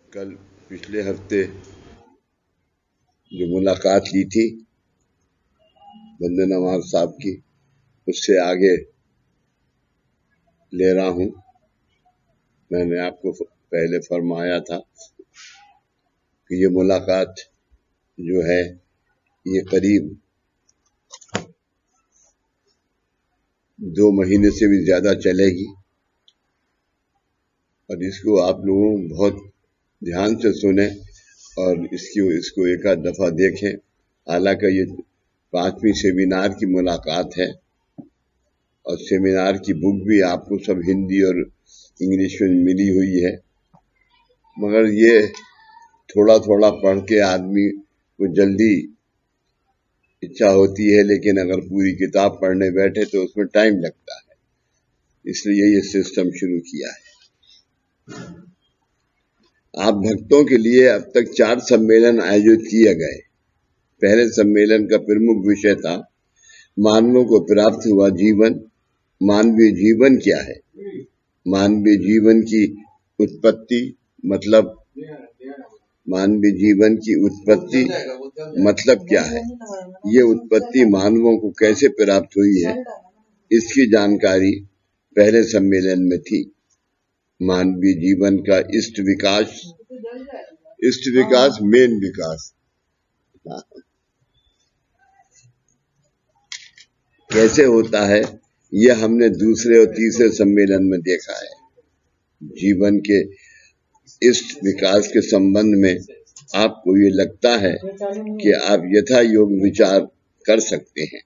कल पिछले हफ्ते जो मुलाकात की थी बंदे नवाज साहब की, उससे आगे ले रहा हूँ। मैंने आपको पहले फरमाया था कि ये मुलाकात जो है ये करीब 2 महीने से भी ज्यादा चलेगी और इसको आप लोगों बहुत ध्यान से सुने और इसको एक आध दफा देखें। हालांकि ये 5वीं सेमिनार की मुलाकात है और सेमिनार की बुक भी आपको सब हिंदी और इंग्लिश में मिली हुई है, मगर ये थोड़ा थोड़ा पढ़ के आदमी को जल्दी इच्छा होती है, लेकिन अगर पूरी किताब पढ़ने बैठे तो उसमें टाइम लगता है, इसलिए ये सिस्टम शुरू किया है। आप भक्तों के लिए अब तक 4 सम्मेलन आयोजित किए गए। पहले सम्मेलन का प्रमुख विषय था मानवों को प्राप्त हुआ जीवन। मानवीय जीवन क्या है? मानवीय जीवन की उत्पत्ति मतलब मानवीय जीवन की उत्पत्ति मतलब क्या है? ये उत्पत्ति मानवों को कैसे प्राप्त हुई है, इसकी जानकारी पहले सम्मेलन में थी। मानवीय जीवन का इष्ट विकास मेन विकास कैसे होता है, यह हमने दूसरे और तीसरे सम्मेलन में देखा है। जीवन के इष्ट विकास के संबंध में आपको ये लगता है कि आप यथा योग विचार कर सकते हैं,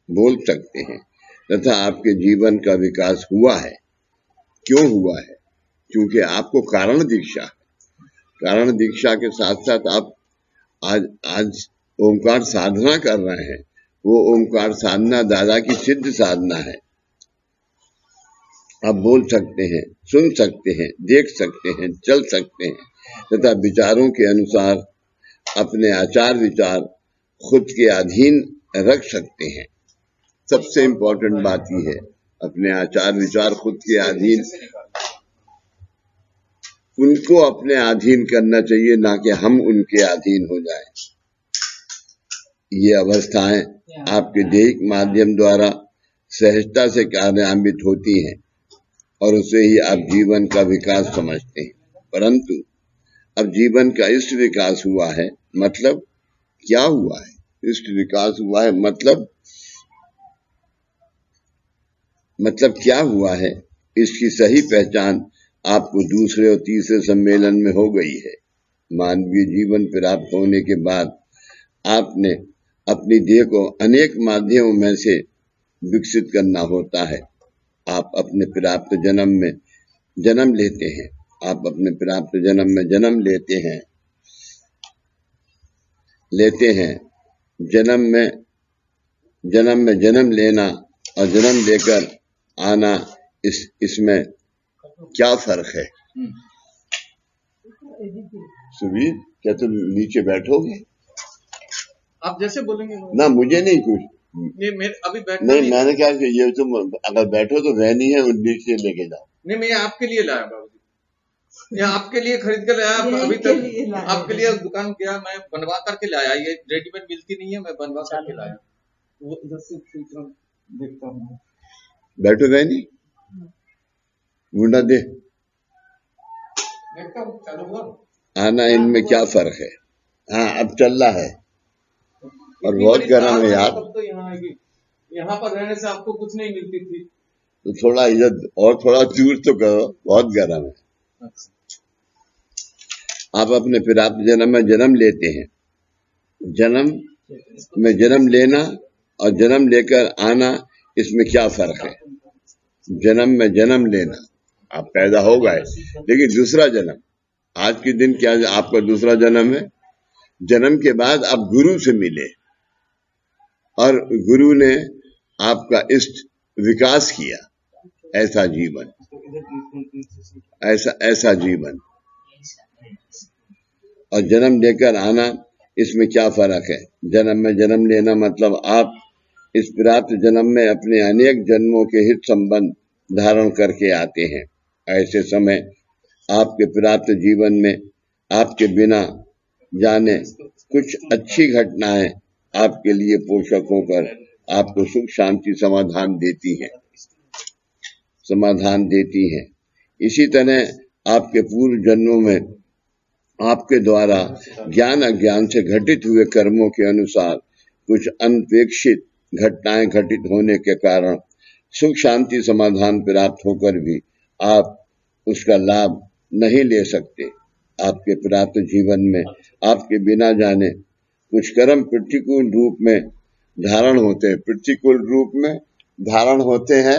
बोल सकते हैं तथा आपके जीवन का विकास हुआ है। क्यों हुआ है? क्योंकि आपको कारण दीक्षा है। कारण दीक्षा के साथ साथ आप आज ओंकार साधना कर रहे हैं। वो ओंकार साधना दादा की सिद्ध साधना है। आप बोल सकते हैं, सुन सकते हैं, देख सकते हैं, चल सकते हैं तथा विचारों के अनुसार अपने आचार विचार खुद के अधीन रख सकते हैं। सबसे इम्पोर्टेंट बात यह है, अपने आचार विचार खुद के अधीन, उनको अपने अधीन करना चाहिए, ना कि हम उनके अधीन हो जाएं। ये अवस्थाएं आपके दैहिक माध्यम द्वारा सहजता से कार्यान्वित होती हैं और उसे ही आप जीवन का विकास समझते हैं। परंतु अब जीवन का इष्ट विकास हुआ है, मतलब क्या हुआ है? इष्ट विकास हुआ है मतलब क्या हुआ है, इसकी सही पहचान आपको दूसरे और तीसरे सम्मेलन में हो गई है। मानवीय जीवन प्राप्त होने के बाद आपने अपनी देह को अनेक माध्यमों में से विकसित करना होता है। आप अपने प्राप्त जन्म में जन्म लेते हैं। आप अपने प्राप्त जन्म में जन्म लेते हैं। जन्म में जन्म लेना और जन्म लेकर आना, इसमें क्या फर्क है? सुबीर, क्या तुम नीचे बैठोगे? आप जैसे बोलेंगे ना, मुझे नहीं कुछ नहीं, अभी नहीं, मैंने क्या कि ये तुम अगर बैठो तो रहनी है, नीचे लेके जाओ। नहीं, मैं आपके लिए लाया बाबूजी, यहाँ आपके लिए खरीद कर लाया। अभी तक आपके लिए दुकान गया, मैं बनवा करके लाया। ये रेडीमेड मिलती नहीं है, मैं बनवा करके लाया। वो इधर से देखता हूँ। बैठो रहनी, मुंडा दे देखता हूँ, चालू हुआ आना, इनमें क्या फर्क है? हाँ, अब चल रहा है और बहुत गर्म है यार। तो यहाँ पर रहने से आपको कुछ नहीं मिलती थी, तो थोड़ा इधर और थोड़ा दूर तो करो, बहुत गर्म है। आप अपने प्राप्त जन्म में जन्म लेते हैं। जन्म में जन्म लेना और जन्म लेकर आना, इसमें क्या फर्क है? जन्म में जन्म लेना, आप पैदा हो गए, लेकिन दूसरा जन्म, आज के दिन क्या आपका दूसरा जन्म है? जन्म के बाद आप गुरु से मिले और गुरु ने आपका इष्ट विकास किया। ऐसा जीवन, ऐसा जीवन और जन्म लेकर आना, इसमें क्या फर्क है? जन्म में जन्म लेना मतलब आप इस प्राप्त जन्म में अपने अनेक जन्मों के हित संबंध धारण करके आते हैं। ऐसे समय आपके प्राप्त जीवन में आपके बिना जाने कुछ अच्छी घटनाएं आपके लिए पोषक होकर आपको सुख शांति समाधान देती हैं। इसी तरह आपके पूर्व जन्मों में आपके द्वारा ज्ञान अज्ञान से घटित हुए कर्मों के अनुसार कुछ अनपेक्षित घटनाएं घटित होने के कारण सुख शांति समाधान प्राप्त होकर भी आप उसका लाभ नहीं ले सकते। आपके प्राप्त जीवन में आपके बिना जाने कुछ कर्म प्रतिकूल रूप में धारण होते हैं, प्रतिकूल रूप में धारण होते हैं।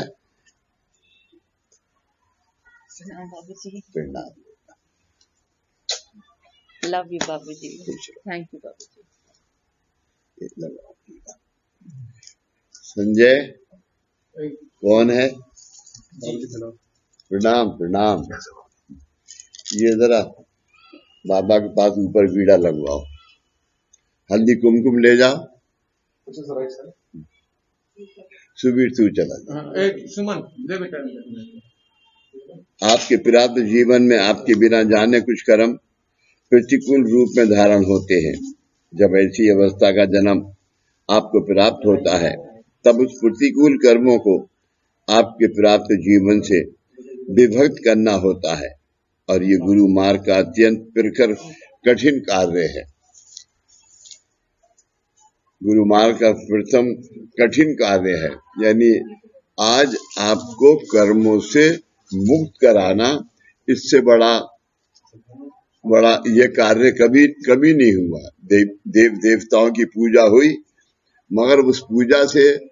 लव यू बाबूजी, थैंक यू बाबूजी। संजय कौन है? प्रणाम प्रणाम। ये जरा बाबा के पास ऊपर बीड़ा लगवाओ, हल्दी कुमकुम ले जाओ। सुबीर तू चला जा। सुमन दे बेटा। आपके प्राप्त जीवन में आपके बिना जाने कुछ कर्म प्रतिकूल रूप में धारण होते हैं। जब ऐसी अवस्था का जन्म आपको प्राप्त होता है तब उस प्रतिकूल कर्मों को आपके प्राप्त जीवन से विभक्त करना होता है, और ये गुरु मार्ग का अत्यंत प्रखर कठिन कार्य है। गुरु मार्ग का प्रथम कठिन कार्य है, यानी आज आपको कर्मों से मुक्त कराना, इससे बड़ा ये कार्य कभी नहीं हुआ। देवताओं की पूजा हुई, मगर उस पूजा से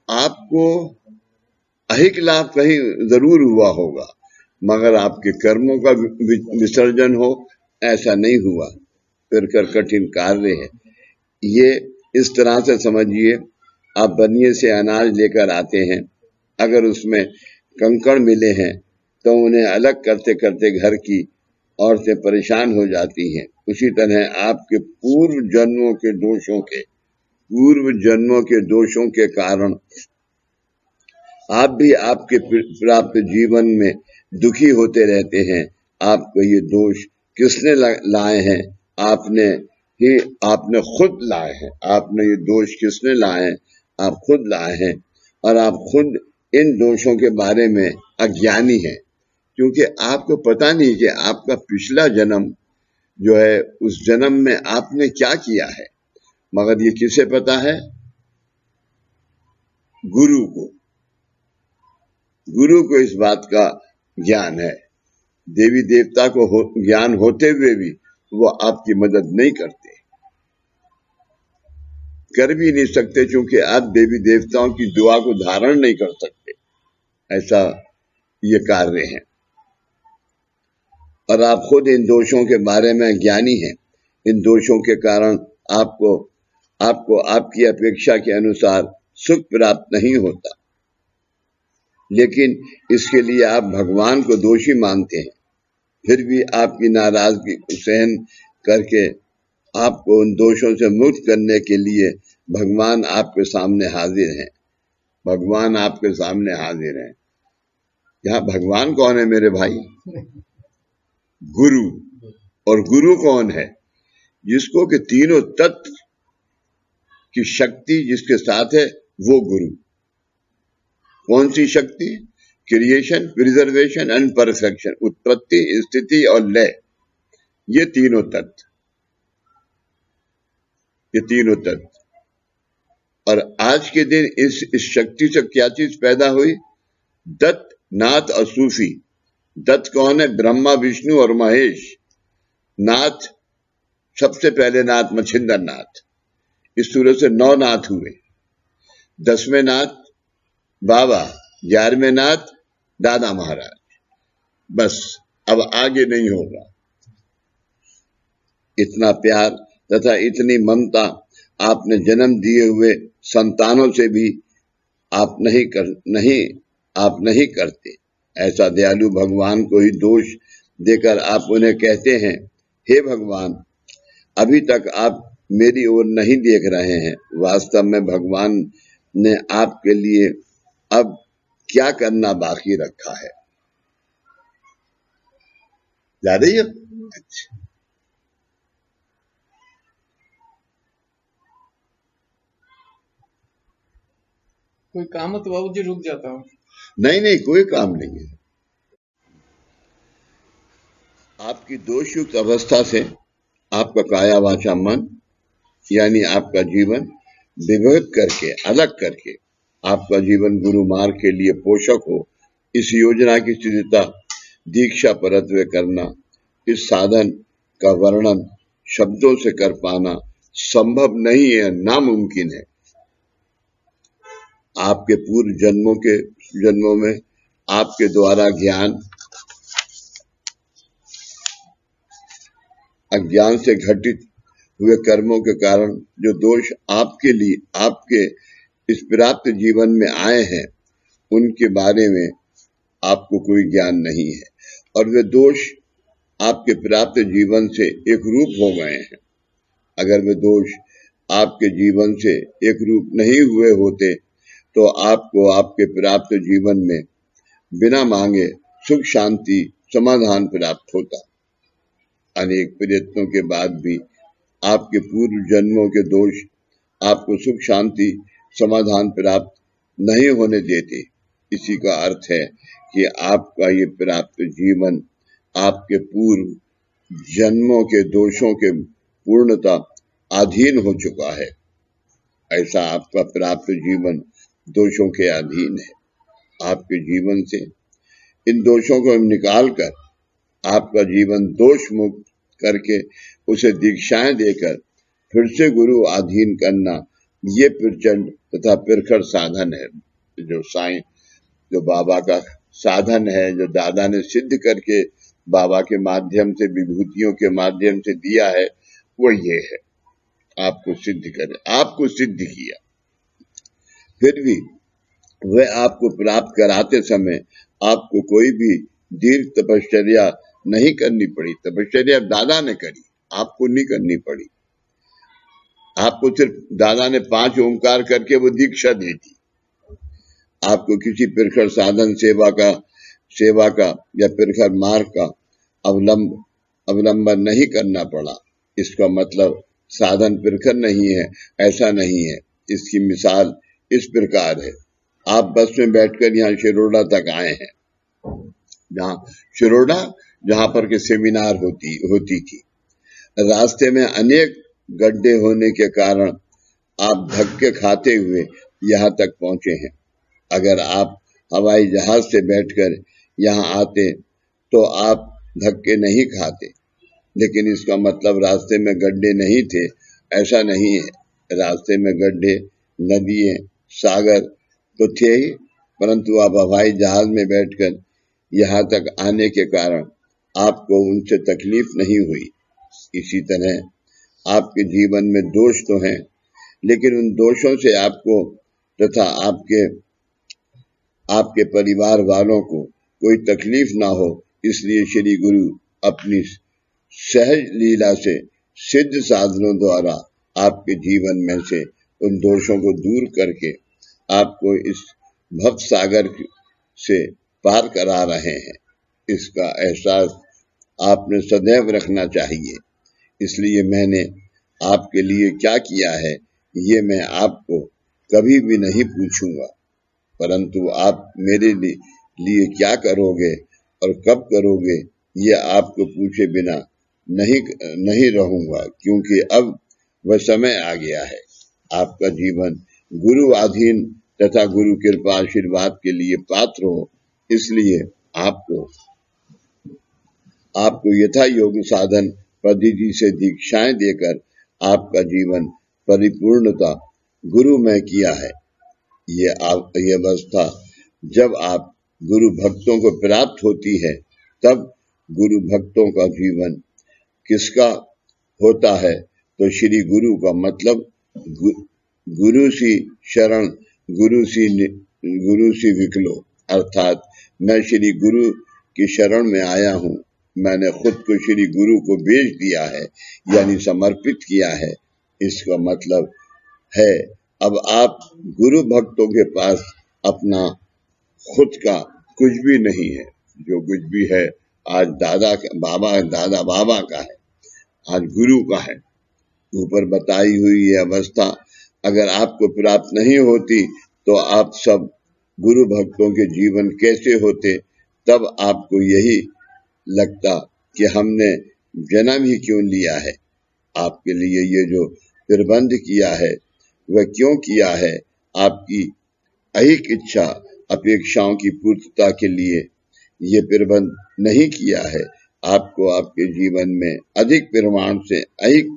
आपको अहिक लाभ कहीं जरूर हुआ होगा, मगर आपके कर्मों का विसर्जन हो ऐसा नहीं हुआ। फिर कठिन कार्य है ये। इस तरह से समझिए, आप बनिए से अनाज लेकर आते हैं, अगर उसमें कंकड़ मिले हैं तो उन्हें अलग करते करते घर की औरतें परेशान हो जाती हैं। उसी तरह आपके पूर्व जन्मों के दोषों के कारण आप भी आपके प्राप्त जीवन में दुखी होते रहते हैं। आपको ये दोष किसने लाए हैं? आपने खुद लाए हैं। आपने ये दोष किसने लाए हैं? आप खुद लाए हैं, और आप खुद इन दोषों के बारे में अज्ञानी हैं, क्योंकि आपको पता नहीं कि आपका पिछला जन्म जो है, उस जन्म में आपने क्या किया है। मगर ये किसे पता है? गुरु को इस बात का ज्ञान है। देवी देवता को ज्ञान होते हुए भी वो आपकी मदद नहीं करते, कर भी नहीं सकते, क्योंकि आप देवी देवताओं की दुआ को धारण नहीं कर सकते। ऐसा ये कार्य है, और आप खुद इन दोषों के बारे में ज्ञानी हैं। इन दोषों के कारण आपको आपकी अपेक्षा के अनुसार सुख प्राप्त नहीं होता, लेकिन इसके लिए आप भगवान को दोषी मानते हैं। फिर भी आपकी नाराजगी को सहन करके आपको उन दोषों से मुक्त करने के लिए भगवान आपके सामने हाजिर हैं। भगवान आपके सामने हाजिर हैं। यहाँ भगवान कौन है मेरे भाई? गुरु। और गुरु कौन है? जिसको कि तीनों तत्व की शक्ति जिसके साथ है, वो गुरु। कौन सी शक्ति? क्रिएशन, प्रिजर्वेशन एंड परफेक्शन, उत्पत्ति, स्थिति और लय। ये तीनों तत्व। और आज के दिन इस शक्ति से क्या चीज पैदा हुई? दत्त, नाथ और सूफी। दत्त कौन है? ब्रह्मा, विष्णु और महेश। नाथ, सबसे पहले नाथ मच्छिंदर नाथ। इस सूरत से 9 नाथ हुए। 10वें नाथ बाबा, 11वें नाथ दादा महाराज। बस अब आगे नहीं होगा। इतना प्यार तथा इतनी ममता आपने जन्म दिए हुए संतानों से भी आप नहीं करते। ऐसा दयालु भगवान को ही दोष देकर आप उन्हें कहते हैं, हे भगवान, अभी तक आप मेरी ओर नहीं देख रहे हैं। वास्तव में भगवान ने आपके लिए अब क्या करना बाकी रखा है? जा रही है? अच्छा, कोई काम हो तो बाबूजी रुक जाता हूँ। नहीं नहीं, कोई काम नहीं है। आपकी दोषयुक्त अवस्था से आपका काया वाचा मन यानी आपका जीवन विभक्त करके, अलग करके आपका जीवन गुरु मार्ग के लिए पोषक हो, इस योजना की सिद्धता दीक्षा परत्वे करना, इस साधन का वर्णन शब्दों से कर पाना संभव नहीं है, नामुमकिन है। आपके पूर्व जन्मों में आपके द्वारा अज्ञान से घटित हुए कर्मों के कारण जो दोष आपके इस प्राप्त जीवन में आए हैं, उनके बारे में आपको कोई ज्ञान नहीं है और वे दोष आपके प्राप्त जीवन से एक रूप हो गए हैं। अगर वे दोष आपके जीवन से एक रूप नहीं हुए होते तो आपको आपके प्राप्त जीवन में बिना मांगे सुख शांति समाधान प्राप्त होता। अनेक प्रयत्नों के बाद भी आपके पूर्व जन्मों के दोष आपको सुख शांति समाधान प्राप्त नहीं होने देते। इसी का अर्थ है कि आपका ये प्राप्त जीवन आपके पूर्व जन्मों के दोषों के पूर्णता अधीन हो चुका है। ऐसा आपका प्राप्त जीवन दोषों के अधीन है। आपके जीवन से इन दोषों को निकालकर आपका जीवन दोष मुक्त करके उसे दीक्षाएं देकर फिर से गुरु अधीन करना, ये प्रचंड तथा प्रखर साधन है। जो बाबा का साधन है, जो दादा ने सिद्ध करके बाबा के माध्यम से, विभूतियों के माध्यम से दिया है, वो ये है, आपको सिद्ध करे, आपको सिद्ध किया। फिर भी वह आपको प्राप्त कराते समय आपको कोई भी दीर्घ तपश्चर्या नहीं करनी पड़ी। तपश्चर्या दादा ने करी, आपको नहीं करनी पड़ी। आपको सिर्फ दादा ने 5 ओंकार करके वो दीक्षा दी थी। आपको किसी प्रखर साधन सेवा का या प्रखर मार्ग का अवलंबन नहीं करना पड़ा। इसका मतलब साधन प्रखर नहीं है, ऐसा नहीं है। इसकी मिसाल इस प्रकार है, आप बस में बैठकर यहाँ शिरोडा तक आए हैं, जहाँ पर के सेमिनार होती थी। रास्ते में अनेक गड्ढे होने के कारण आप धक्के खाते हुए यहाँ तक पहुंचे हैं। अगर आप हवाई जहाज से बैठकर यहाँ आते तो आप धक्के नहीं खाते, लेकिन इसका मतलब रास्ते में गड्ढे नहीं थे, ऐसा नहीं है। रास्ते में गड्ढे, नदियाँ, सागर तो थे ही, परंतु आप हवाई जहाज में बैठकर यहाँ तक आने के कारण आपको उनसे तकलीफ नहीं हुई। इसी तरह आपके जीवन में दोष तो हैं, लेकिन उन दोषों से आपको तथा आपके परिवार वालों को कोई तकलीफ ना हो, इसलिए श्री गुरु अपनी सहज लीला से सिद्ध साधनों द्वारा आपके जीवन में से उन दोषों को दूर करके आपको इस भव सागर से पार करा रहे हैं। इसका एहसास आपने सदैव रखना चाहिए। इसलिए मैंने आपके लिए क्या किया है, ये मैं आपको कभी भी नहीं पूछूंगा, परंतु आप मेरे लिए क्या करोगे और कब करोगे, ये आपको पूछे बिना नहीं रहूंगा, क्योंकि अब वह समय आ गया है। आपका जीवन गुरु अधीन तथा गुरु कृपा आशीर्वाद के लिए पात्र हो, इसलिए आपको यथा योग साधन पद्धति से दीक्षाएं देकर आपका जीवन परिपूर्णता गुरुमय किया है। ये अवस्था जब आप गुरु भक्तों को प्राप्त होती है, तब गुरु भक्तों का जीवन किसका होता है, तो श्री गुरु का मतलब गुरु सी शरण, गुरु सी विकलो, अर्थात मैं श्री गुरु की शरण में आया हूँ, मैंने खुद को श्री गुरु को बेच दिया है, यानी समर्पित किया है। इसका मतलब है अब आप गुरु भक्तों के पास अपना खुद का कुछ भी नहीं है, जो कुछ भी है आज दादा बाबा का है, आज गुरु का है। ऊपर बताई हुई ये अवस्था अगर आपको प्राप्त नहीं होती तो आप सब गुरु भक्तों के जीवन कैसे होते, तब आपको यही लगता कि हमने जन्म ही क्यों लिया है। आपके लिए ये जो प्रबंध किया है वह क्यों किया है, आपकी ऐहिक इच्छा अपेक्षाओं की पूर्तता के लिए ये प्रबंध नहीं किया है। आपको आपके जीवन में अधिक परिमाण से ऐहिक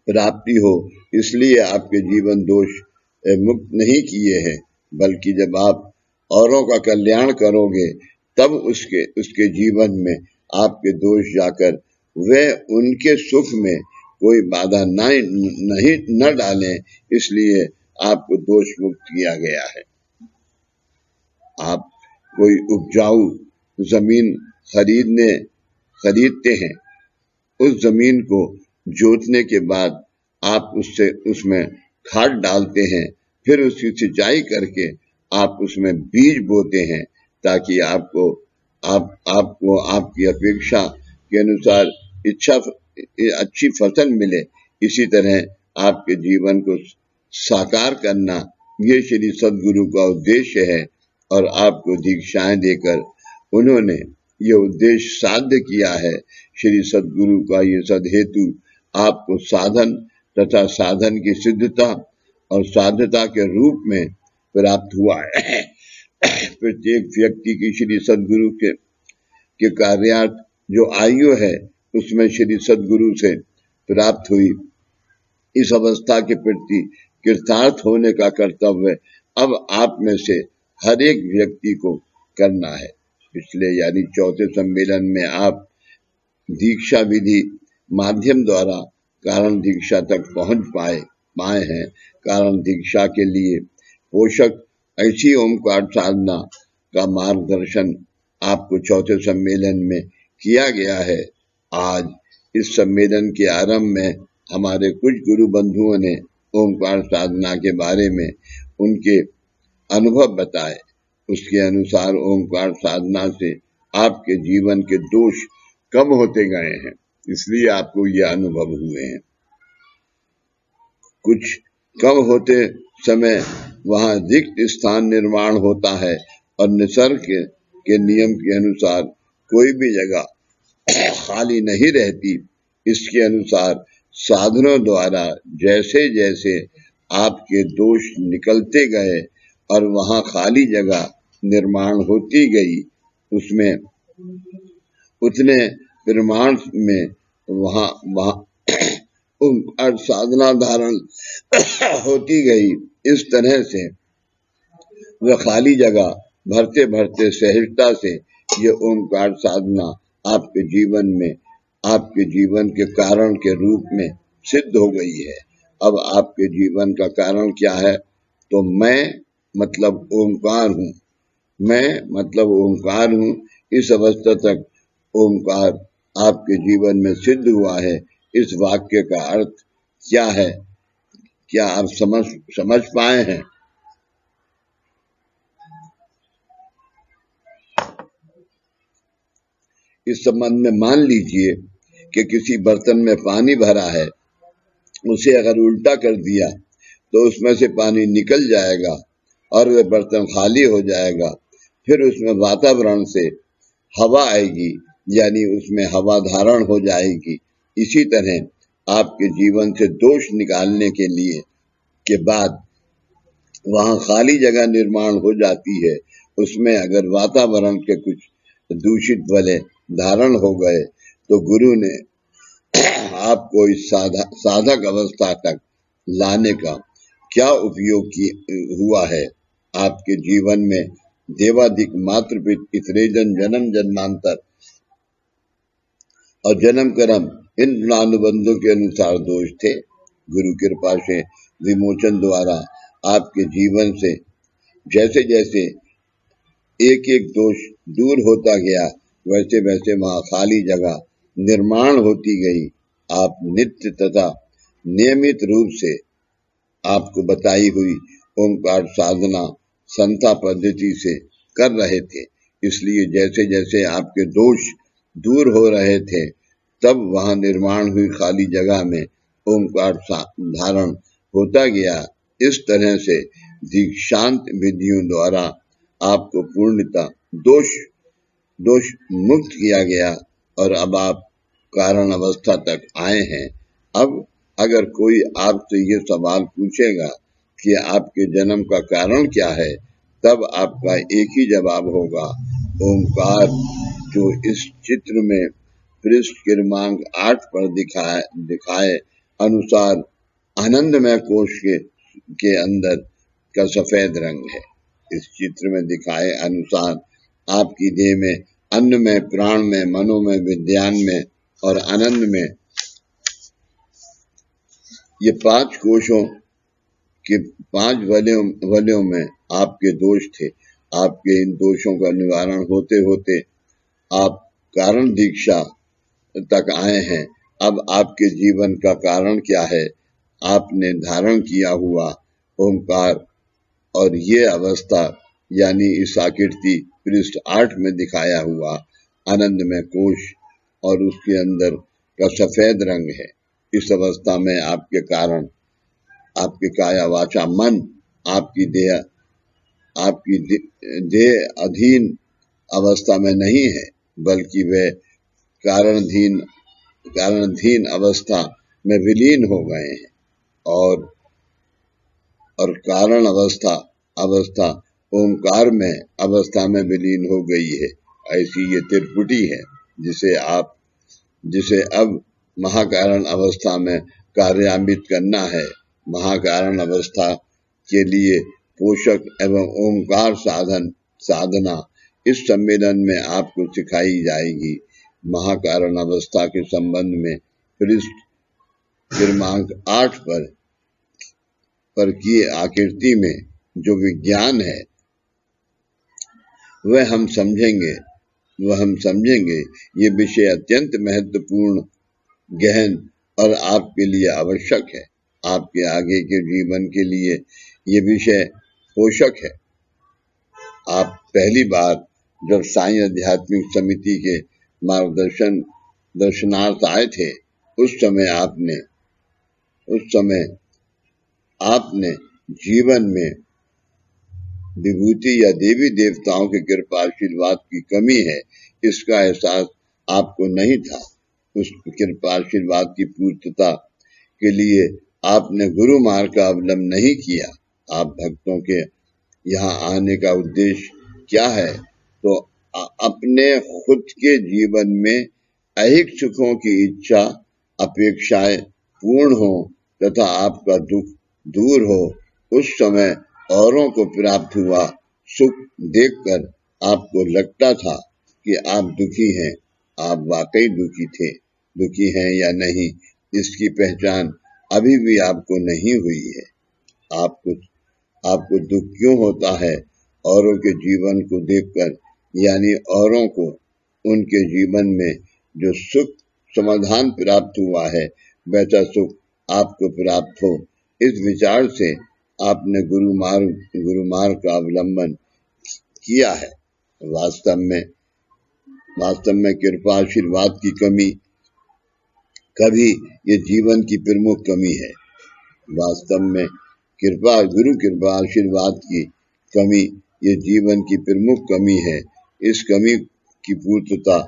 प्राप्ति हो, इसलिए आपके जीवन दोष मुक्त नहीं किए हैं, बल्कि जब आप औरों का कल्याण करोगे तब उसके जीवन में आपके दोष जाकर वह उनके सुख में कोई बाधा नहीं न डालें, इसलिए आपको दोष मुक्त किया गया है। आप कोई उपजाऊ जमीन खरीदते हैं, उस जमीन को जोतने के बाद आप उसमें खाद डालते हैं, फिर उसकी सिंचाई करके आप उसमें बीज बोते हैं, ताकि आपको आपकी अपेक्षा के अनुसार अच्छी फसल मिले। इसी तरह आपके जीवन को साकार करना ये श्री सद्गुरु का उद्देश्य है, और आपको दीक्षाएं देकर उन्होंने ये उद्देश्य साध्य किया है। श्री सद्गुरु का ये सदहेतु आपको साधन तथा साधन की सिद्धता और साध्यता के रूप में प्राप्त हुआ है। प्रत्येक व्यक्ति की श्री सद्गुरु के कार्यार्थ जो आयु है उसमें श्री सद्गुरु से प्राप्त हुई इस अवस्था के प्रति कृतार्थ होने का कर्तव्य अब आप में से हर एक व्यक्ति को करना है। पिछले यानी चौथे सम्मेलन में आप दीक्षा विधि माध्यम द्वारा कारण दीक्षा तक पहुंच पाए हैं। कारण दीक्षा के लिए पोषक ऐसी ओमकार साधना का मार्गदर्शन आपको चौथे सम्मेलन में किया गया है। आज इस सम्मेलन के आरंभ में हमारे कुछ गुरु बंधुओं ने ओमकार साधना के बारे में उनके अनुभव बताए। उसके अनुसार ओमकार साधना से आपके जीवन के दोष कम होते गए हैं, इसलिए आपको ये अनुभव हुए हैं। कुछ कम होते समय वहां रिक्त स्थान निर्माण होता है, और निसर्ग के नियम के अनुसार कोई भी जगह खाली नहीं रहती। इसके अनुसार साधनों द्वारा जैसे जैसे आपके दोष निकलते गए और वहां खाली जगह निर्माण होती गई, उसमें उतने परिमाण में वहां साधना धारण होती गई। इस तरह से वह खाली जगह भरते भरते सहजता से ये ओमकार साधना आपके जीवन के कारण के रूप में सिद्ध हो गई है। अब आपके जीवन का कारण क्या है? तो मैं मतलब ओमकार हूँ, मैं मतलब ओमकार हूँ। इस अवस्था तक ओमकार आपके जीवन में सिद्ध हुआ है। इस वाक्य का अर्थ क्या है, क्या आप समझ पाए हैं? इस संबंध में मान लीजिए कि किसी बर्तन में पानी भरा है, उसे अगर उल्टा कर दिया तो उसमें से पानी निकल जाएगा और वह बर्तन खाली हो जाएगा। फिर उसमें वातावरण से हवा आएगी, यानी उसमें हवा धारण हो जाएगी। इसी तरह आपके जीवन से दोष निकालने के लिए के बाद वहां खाली जगह निर्माण हो जाती है। उसमें अगर वातावरण के कुछ दूषित वलय धारण हो गए तो गुरु ने आपको इस साधक अवस्था तक लाने का क्या उपयोग हुआ है। आपके जीवन में देवादिक मातृपित इतरेजन जन्म जन्मांतर और जन्म कर्म इन गुणानुबंधों के अनुसार दोष थे। गुरु कृपा से विमोचन द्वारा आपके जीवन से जैसे जैसे एक एक दोष दूर होता गया, वैसे वैसे वहां खाली जगह निर्माण होती गई। आप नित्य तथा नियमित रूप से आपको बताई हुई ओमकार साधना संता पद्धति से कर रहे थे। इसलिए जैसे जैसे आपके दोष दूर हो रहे थे, तब वहां निर्माण हुई खाली जगह में ओंकार धारण होता गया। इस तरह से दीक्षांत विधियों द्वारा आपको पूर्णतः दोष मुक्त किया गया और अब आप कारण अवस्था तक आए हैं। अब अगर कोई आपसे ये सवाल पूछेगा कि आपके जन्म का कारण क्या है, तब आपका एक ही जवाब होगा, ओंकार, जो इस चित्र में पृष्ठ क्रमांक 8 पर दिखाए अनुसार आनंदमय कोश के अंदर का सफेद रंग है। इस चित्र में दिखाए अनुसार आपकी देह में, अन्न में, प्राण में, मनो में, विज्ञान में और आनंद में ये 5 कोशों के 5 वलयों में आपके दोष थे। आपके इन दोषों का निवारण होते होते आप कारण दीक्षा तक आए हैं। अब आपके जीवन का कारण क्या है? आपने धारण किया हुआ ओंकार और ये अवस्था यानी इस आकृति पृष्ठ 8 में दिखाया हुआ आनंदमय कोश और उसके अंदर का सफेद रंग है। इस अवस्था में आपके कारण, आपके काया वाचा मन, आपकी देह अधीन अवस्था में नहीं है, बल्कि वे कारणधीन अवस्था में विलीन हो गए हैं और कारण अवस्था ओंकार में अवस्था में विलीन हो गई है। ऐसी ये त्रिपुटी है जिसे अब महाकारण अवस्था में कार्यान्वित करना है। महाकारण अवस्था के लिए पोषक एवं ओंकार साधना इस सम्मेलन में आपको सिखाई जाएगी। महाकारण अवस्था के संबंध में पृष्ठ क्रमांक 8 पर की आकृति में जो विज्ञान है वह हम समझेंगे। ये विषय अत्यंत महत्वपूर्ण, गहन और आपके लिए आवश्यक है। आपके आगे के जीवन के लिए ये विषय पोषक है। आप पहली बार जब साईं आध्यात्मिक समिति के दर्शनार्थ आए थे, उस समय आपने जीवन में विभूति या देवी देवताओं के कृपा आशीर्वाद की कमी है, इसका एहसास आपको नहीं था। उस कृपा आशीर्वाद की पूर्तता के लिए आपने गुरु मार्ग का अवलंबन नहीं किया। आप भक्तों के यहाँ आने का उद्देश्य क्या है? तो अपने खुद के जीवन में ऐहिक सुखों की इच्छा, अपेक्षाएं पूर्ण हो तथा आपका दुख दूर हो। उस समय औरों को प्राप्त हुआ सुख देखकर आपको लगता था कि आप दुखी हैं। आप वाकई दुखी हैं या नहीं, इसकी पहचान अभी भी आपको नहीं हुई है। आपको दुख क्यों होता है? औरों के जीवन को देखकर, यानी औरों को उनके जीवन में जो सुख समाधान प्राप्त हुआ है, वैसा सुख आपको प्राप्त हो, इस विचार से आपने गुरु मार्ग का अवलंबन किया है। वास्तव में कृपा आशीर्वाद की कमी कभी ये जीवन की प्रमुख कमी है। वास्तव में गुरु कृपा आशीर्वाद की कमी ये जीवन की प्रमुख कमी है। इस कमी की पूर्तता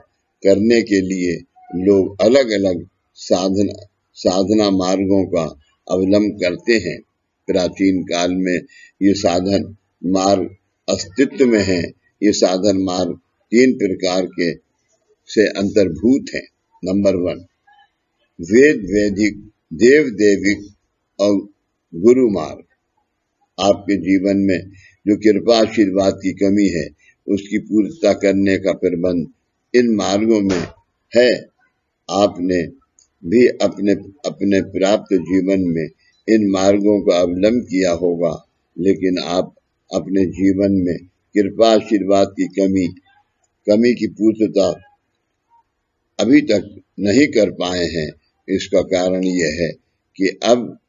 करने के लिए लोग अलग अलग साधना मार्गों का अवलंबन करते हैं। प्राचीन काल में ये साधन मार्ग अस्तित्व में है। ये साधन मार्ग 3 प्रकार के से अंतर्भूत हैं। नंबर 1, वेद वैदिक, देव दैविक और गुरु मार्ग। आपके जीवन में जो कृपा आशीर्वाद की कमी है, उसकी पूर्तता करने का प्रबंध इन मार्गों में है। आपने भी अपने प्राप्त जीवन में इन मार्गों का अवलंबन किया होगा, लेकिन आप अपने जीवन में कृपा आशीर्वाद की कमी की पूर्तता अभी तक नहीं कर पाए हैं। इसका कारण यह है कि अब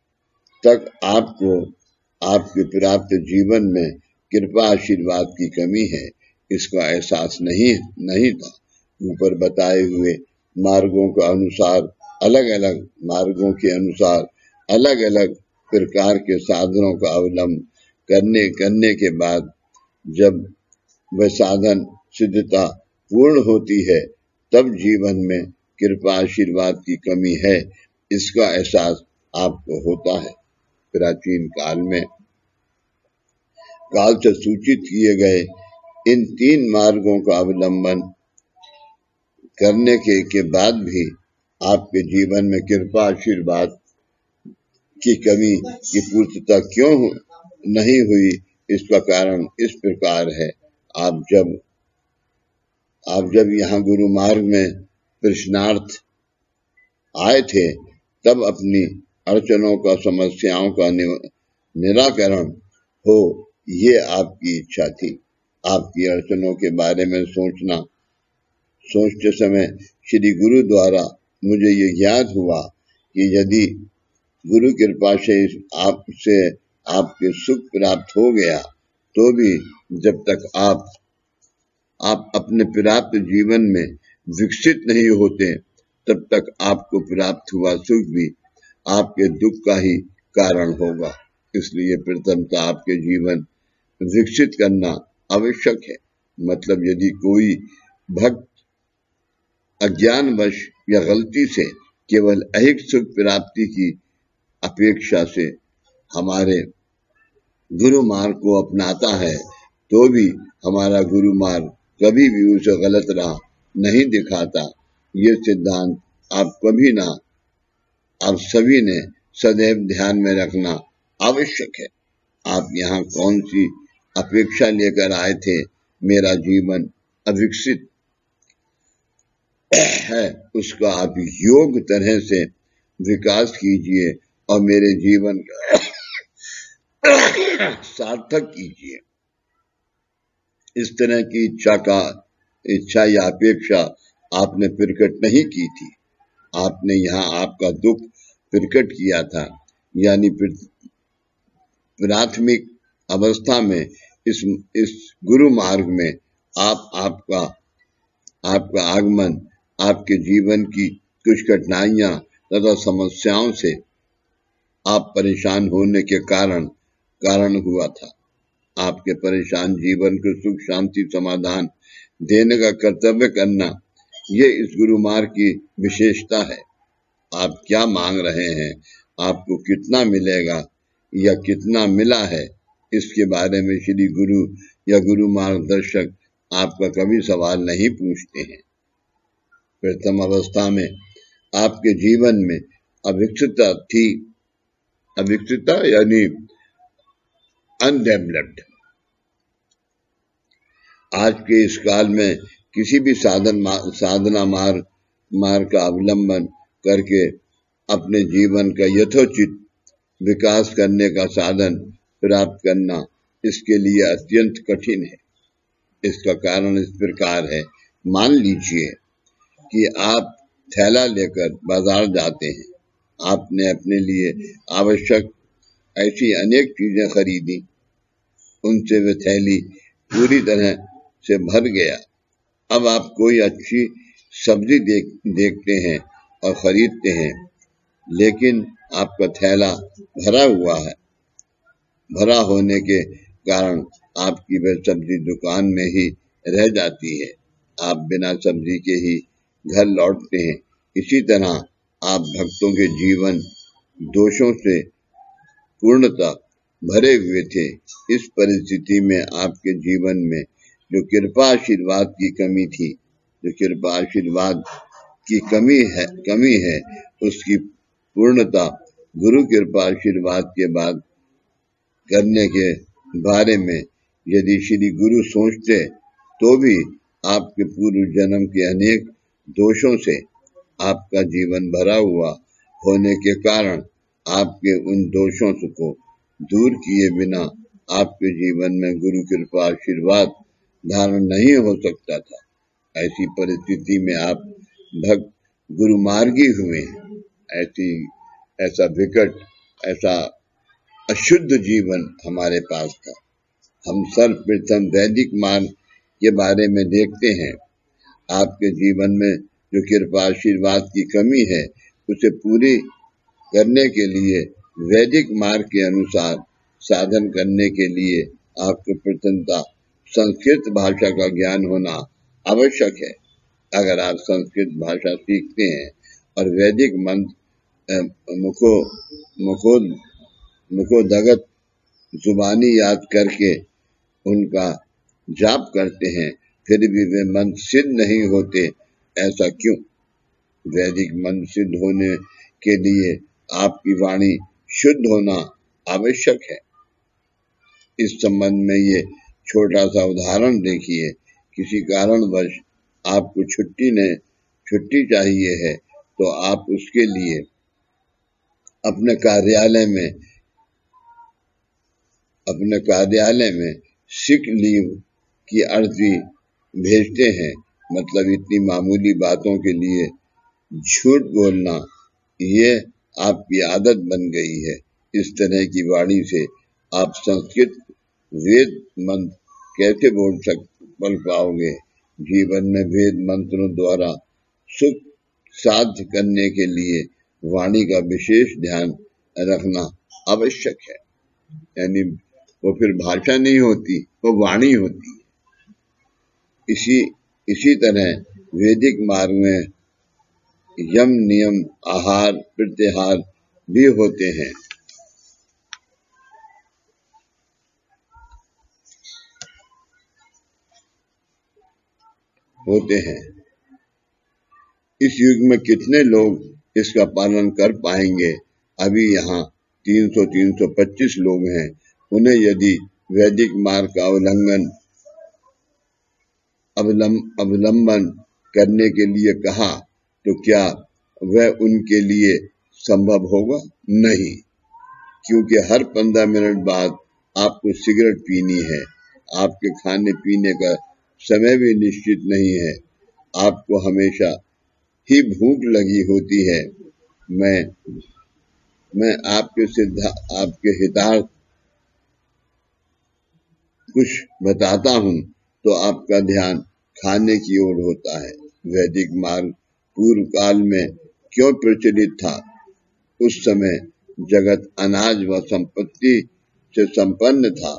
तक आपको आपके प्राप्त जीवन में कृपा आशीर्वाद की कमी है। इसका एहसास नहीं था। ऊपर बताए हुए मार्गों के अनुसार अलग अलग प्रकार के साधनों का अवलंब करने के बाद जब वह साधन सिद्धता पूर्ण होती है, तब जीवन में कृपा आशीर्वाद की कमी है, इसका एहसास आपको होता है। प्राचीन काल से सूचित किए गए इन 3 मार्गों का अवलंबन करने के बाद भी आपके जीवन में कृपा आशीर्वाद की कमी की पूर्तता क्यों नहीं हुई, इसका कारण इस प्रकार है। आप जब यहाँ गुरु मार्ग में प्रश्नार्थ आए थे, तब अपनी अड़चनों का, समस्याओं का निराकरण हो, ये आपकी इच्छा थी। आपकी अड़चनों के बारे में सोचते समय श्री गुरु द्वारा मुझे ये ज्ञात हुआ कि यदि गुरु कृपा से आपके सुख प्राप्त हो गया, तो भी जब तक आप अपने प्राप्त जीवन में विकसित नहीं होते, तब तक आपको प्राप्त हुआ सुख भी आपके दुख का ही कारण होगा। इसलिए प्रथमतः आपके जीवन विकसित करना आवश्यक है। मतलब यदि कोई भक्त अज्ञानवश या गलती से केवल ऐहिक सुख प्राप्ति की अपेक्षा से हमारे गुरु मार्ग को अपनाता है, तो भी हमारा गुरु मार्ग कभी भी उसे गलत राह नहीं दिखाता। ये सिद्धांत आप सभी ने सदैव ध्यान में रखना आवश्यक है। आप यहाँ कौन सी अपेक्षा लेकर आए थे? मेरा जीवन अविकसित है, उसका आप योग्य तरह से विकास कीजिए और मेरे जीवन का सार्थक कीजिए। इस तरह की इच्छा या अपेक्षा आपने प्रकट नहीं की थी। आपने यहाँ आपका दुख प्रकट किया था, यानी प्राथमिक अवस्था में इस गुरु मार्ग में आपका आगमन आपके जीवन की कुछ कठिनाइयां तथा समस्याओं से आप परेशान होने के कारण हुआ था। आपके परेशान जीवन को सुख शांति समाधान देने का कर्तव्य करना, ये इस गुरु मार्ग की विशेषता है। आप क्या मांग रहे हैं, आपको कितना मिलेगा या कितना मिला है, इसके बारे में श्री गुरु या गुरु मार्गदर्शक आपका कभी सवाल नहीं पूछते हैं। प्रथम अवस्था में आपके जीवन में अविकसितता यानी अनडेवलप्ड। आज के इस काल में किसी भी साधना मार्ग का अवलंबन करके अपने जीवन का यथोचित विकास करने का साधन प्राप्त करना इसके लिए अत्यंत कठिन है। इसका कारण इस प्रकार है। मान लीजिए कि आप थैला लेकर बाजार जाते हैं। आपने अपने लिए आवश्यक ऐसी अनेक चीजें खरीदी, उनसे वह थैली पूरी तरह से भर गया। अब आप कोई अच्छी सब्जी देखते हैं और खरीदते हैं, लेकिन आपका थैला भरा हुआ है। भरा होने के कारण आपकी वह सब्जी दुकान में ही रह जाती है। आप बिना सब्जी के ही घर लौटते हैं। इसी तरह आप भक्तों के जीवन दोषों से पूर्णतः भरे हुए थे। इस परिस्थिति में आपके जीवन में जो कृपा आशीर्वाद की कमी थी, जो कृपा आशीर्वाद की कमी है, उसकी पूर्णता गुरु कृपा आशीर्वाद के बाद करने के बारे में यदि श्री गुरु सोचते, तो भी आपके पूर्व जन्म के अनेक दोषों से आपका जीवन भरा हुआ होने के कारण आपके उन दोषों को दूर किए बिना आपके जीवन में गुरु कृपा आशीर्वाद धारण नहीं हो सकता था। ऐसी परिस्थिति में आप भक्त गुरु मार्गी हुए हैं। ऐसा विकट, ऐसा अशुद्ध जीवन हमारे पास था। हम सर्वप्रथम वैदिक मार्ग के बारे में देखते हैं। आपके जीवन में जो कृपा आशीर्वाद की कमी है उसे पूरी करने के लिए वैदिक मार्ग के अनुसार साधन करने के लिए आपको प्रथमता संस्कृत भाषा का ज्ञान होना आवश्यक है। अगर आप संस्कृत भाषा सीखते हैं और वैदिक मंत्र मुखोदगत जुबानी याद करके उनका जाप करते हैं, फिर भी वे मंत्र सिद्ध नहीं होते, ऐसा क्यों? वैदिक मंत्र सिद्ध होने के लिए आपकी वाणी शुद्ध होना आवश्यक है। इस संबंध में ये छोटा सा उदाहरण देखिए। किसी कारणवश आपको छुट्टी चाहिए है तो आप उसके लिए अपने कार्यालय में सिक लीव की अर्जी भेजते हैं। मतलब इतनी मामूली बातों के लिए झूठ बोलना ये आपकी आदत बन गई है। इस तरह की वाणी से आप संस्कृत वेद मंत्र कैसे बोल पाओगे? जीवन में वेद मंत्रों द्वारा सुख साध्य करने के लिए वाणी का विशेष ध्यान रखना आवश्यक है। यानी वो फिर भाषा नहीं होती, वो वाणी होती है। इसी तरह वैदिक मार्ग में यम नियम आहार प्रत्याहार भी होते हैं। इस युग में कितने लोग इसका पालन कर पाएंगे? अभी यहाँ 300-325 लोग हैं। उन्हें यदि वैदिक मार्ग का अवलंबन करने के लिए कहा तो क्या वह उनके लिए संभव होगा? नहीं, क्योंकि हर 15 मिनट बाद आपको सिगरेट पीनी है। आपके खाने पीने का समय भी निश्चित नहीं है। आपको हमेशा ही भूख लगी होती है। मैं आपके हितार्थ कुछ बताता हूँ तो आपका ध्यान खाने की ओर होता है। वैदिक मार्ग पूर्व काल में क्यों प्रचलित था? उस समय जगत अनाज व संपत्ति से संपन्न था।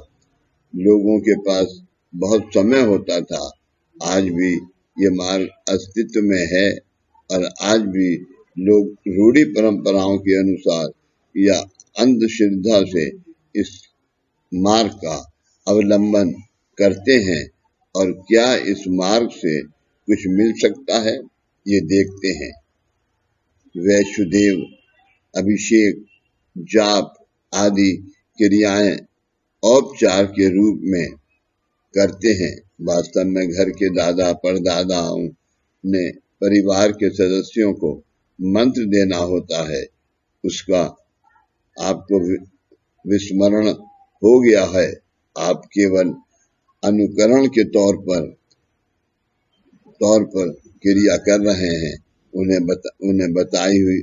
लोगों के पास बहुत समय होता था। आज भी ये मार्ग अस्तित्व में है और आज भी लोग रूढ़ी परंपराओं के अनुसार या अंधश्रद्धा से इस मार्ग का अवलंबन करते हैं। और क्या इस मार्ग से कुछ मिल सकता है, ये देखते हैं। वैष्णदेव, अभिषेक, जाप आदि क्रियाएं औपचार के रूप में करते हैं। वास्तव में घर के दादा परदादाओं ने परिवार के सदस्यों को मंत्र देना होता है। उसका आपको विस्मरण हो गया है। आप केवल अनुकरण के तौर पर क्रिया कर रहे हैं। उन्हें बताई हुई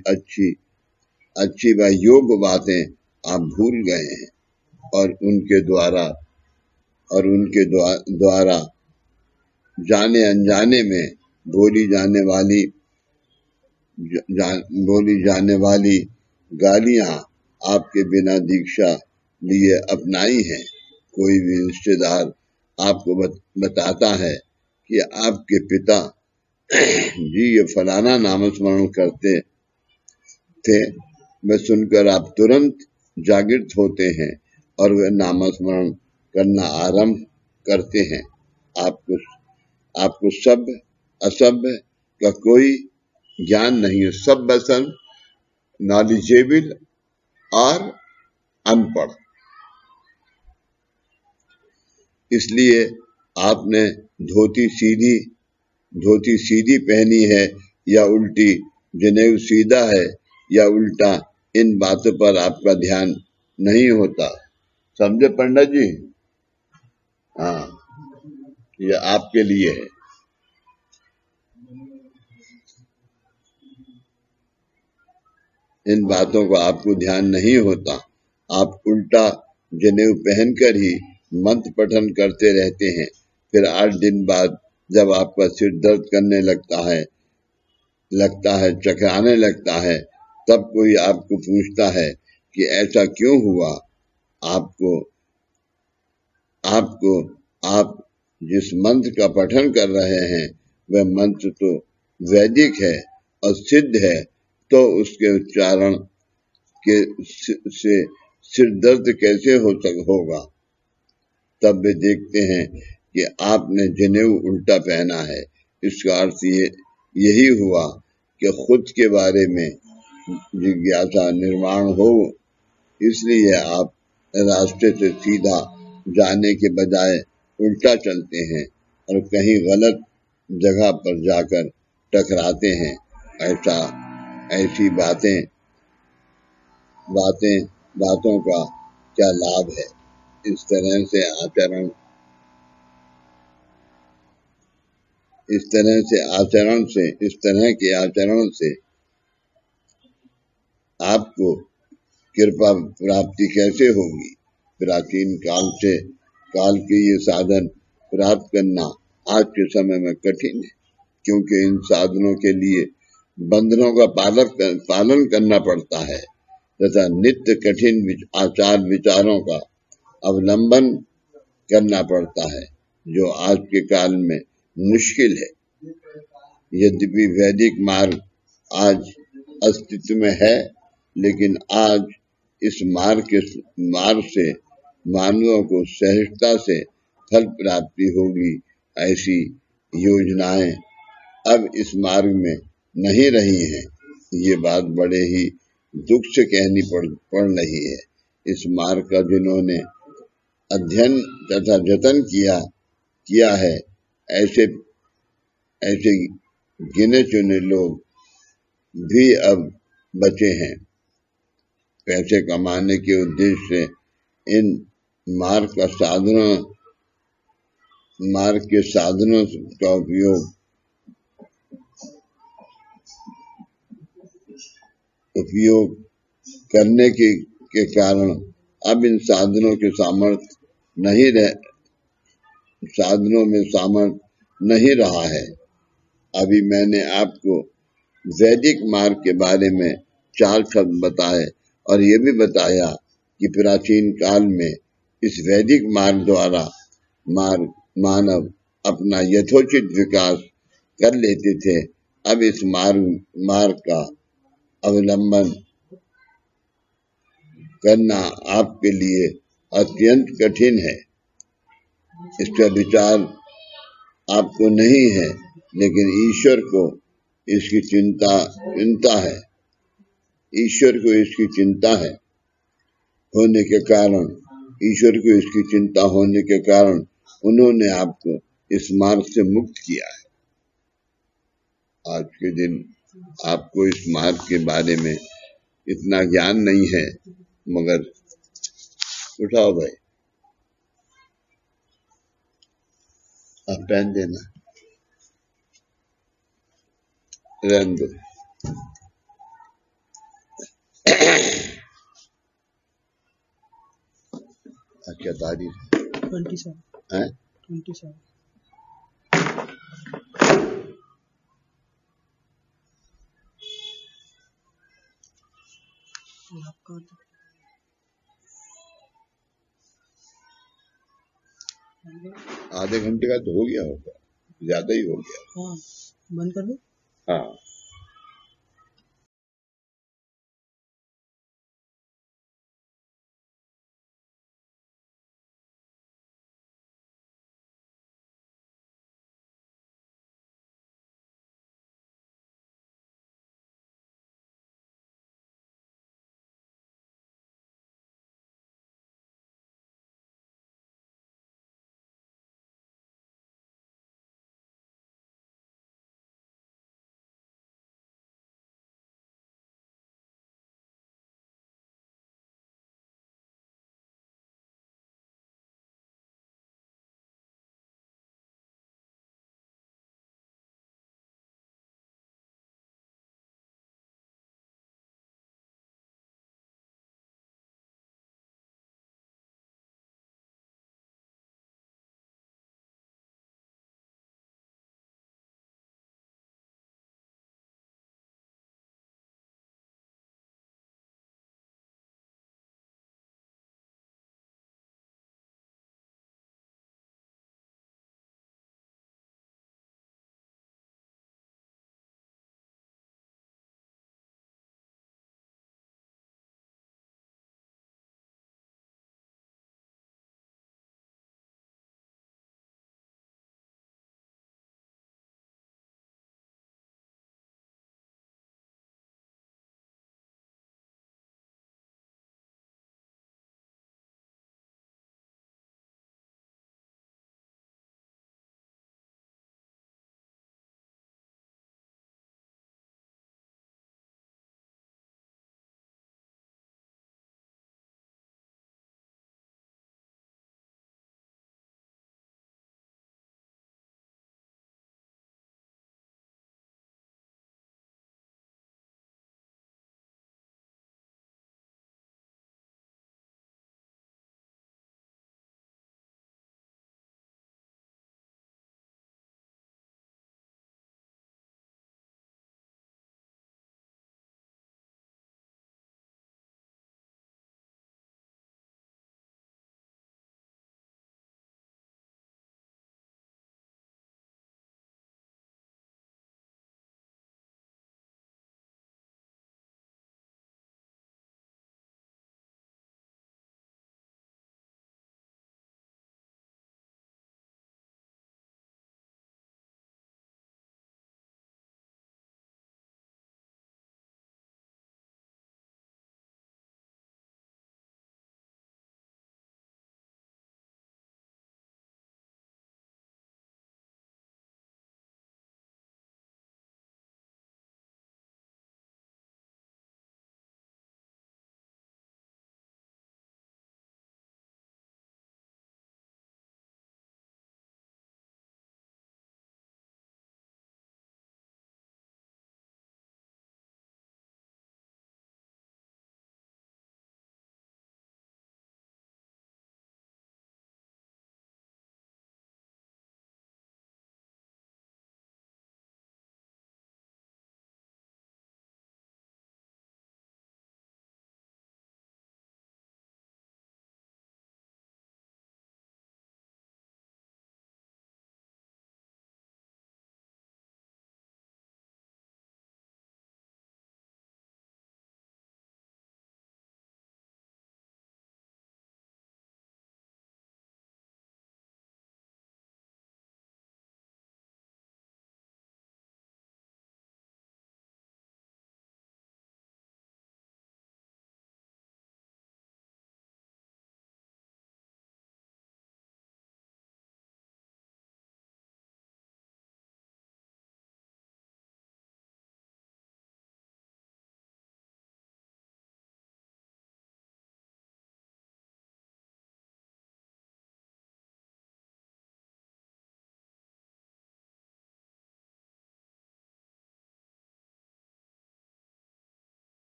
अच्छी व योग्य बातें आप भूल गए हैं और उनके द्वारा जाने अनजाने में बोली जाने वाली गालियां आपके बिना दीक्षा लिए अपनाई हैं। कोई भी रिश्तेदार आपको बताता है कि आपके पिता जी ये फलाना नामस्मरण करते थे, वह सुनकर आप तुरंत जागृत होते हैं और वह नामस्मरण करना आरंभ करते हैं। आपको सभ्य असभ्य का कोई ज्ञान नहीं है। सभ्य सन नॉलेजेबल और अनपढ़। इसलिए आपने धोती सीधी पहनी है या उल्टी, जनेऊ सीधा है या उल्टा, इन बातों पर आपका ध्यान नहीं होता। समझे पंडित जी? हाँ, ये आपके लिए है। इन बातों का आपको ध्यान नहीं होता। आप उल्टा जनेऊ पहनकर ही मंत्र पठन करते रहते हैं। फिर 8 दिन बाद जब आपका सिर दर्द करने लगता है, चकराने लगता है, तब कोई आपको पूछता है कि ऐसा क्यों हुआ, आप जिस मंत्र का पठन कर रहे हैं वह मंत्र तो वैदिक है और सिद्ध है, तो उसके उच्चारण से सिर दर्द कैसे होगा। तब वे देखते हैं कि आपने जनेऊ उल्टा पहना है। इसका अर्थ यही हुआ कि खुद के बारे में जिज्ञासा निर्माण हो, इसलिए आप रास्ते से सीधा जाने के बजाय उल्टा चलते हैं और कहीं गलत जगह पर जाकर टकराते हैं। ऐसी बातों का क्या लाभ है। इस तरह के आचरण से आपको कृपा प्राप्ति कैसे होगी। प्राचीन काल के ये साधन प्राप्त करना आज के समय में कठिन है, क्योंकि इन साधनों के लिए बंधनों का पालन करना पड़ता है तथा नित्य कठिन आचार विचारों का अवलंबन करना पड़ता है, जो आज के काल में मुश्किल है। यद्यपि वैदिक मार्ग आज अस्तित्व में है, लेकिन आज इस मार्ग से मानवों को सहजता से फल प्राप्ति होगी, ऐसी योजनाएं अब इस मार्ग में नहीं रही हैं। ये बात बड़े ही दुख से कहनी पड़ रही है। इस मार्ग का जिन्होंने अध्ययन तथा जतन किया है, ऐसे गिने चुने लोग भी अब बचे हैं। पैसे कमाने के उद्देश्य से इन मार्ग के साधनों का उपयोग करने के कारण अब इन साधनों में सामर्थ नहीं रहा है। अभी मैंने आपको वैदिक मार्ग के बारे में 4 शब्द बताए और ये भी बताया कि प्राचीन काल में इस वैदिक मार्ग द्वारा मानव अपना यथोचित विकास कर लेते थे। अब इस मार्ग का अवलंबन करना आपके लिए अत्यंत कठिन है। इसका विचार आपको नहीं है, लेकिन ईश्वर को इसकी चिंता है। ईश्वर को इसकी चिंता होने के कारण उन्होंने आपको इस मार्ग से मुक्त किया है। आज के दिन आपको इस मार्ग के बारे में इतना ज्ञान नहीं है, मगर उठाओ भाई, आप पहन देना, रहने दो। क्या तारीख है? 27 हैं? 27 आधे घंटे का तो हो गया होगा, ज्यादा ही हो गया। हाँ, बंद कर दो। हाँ।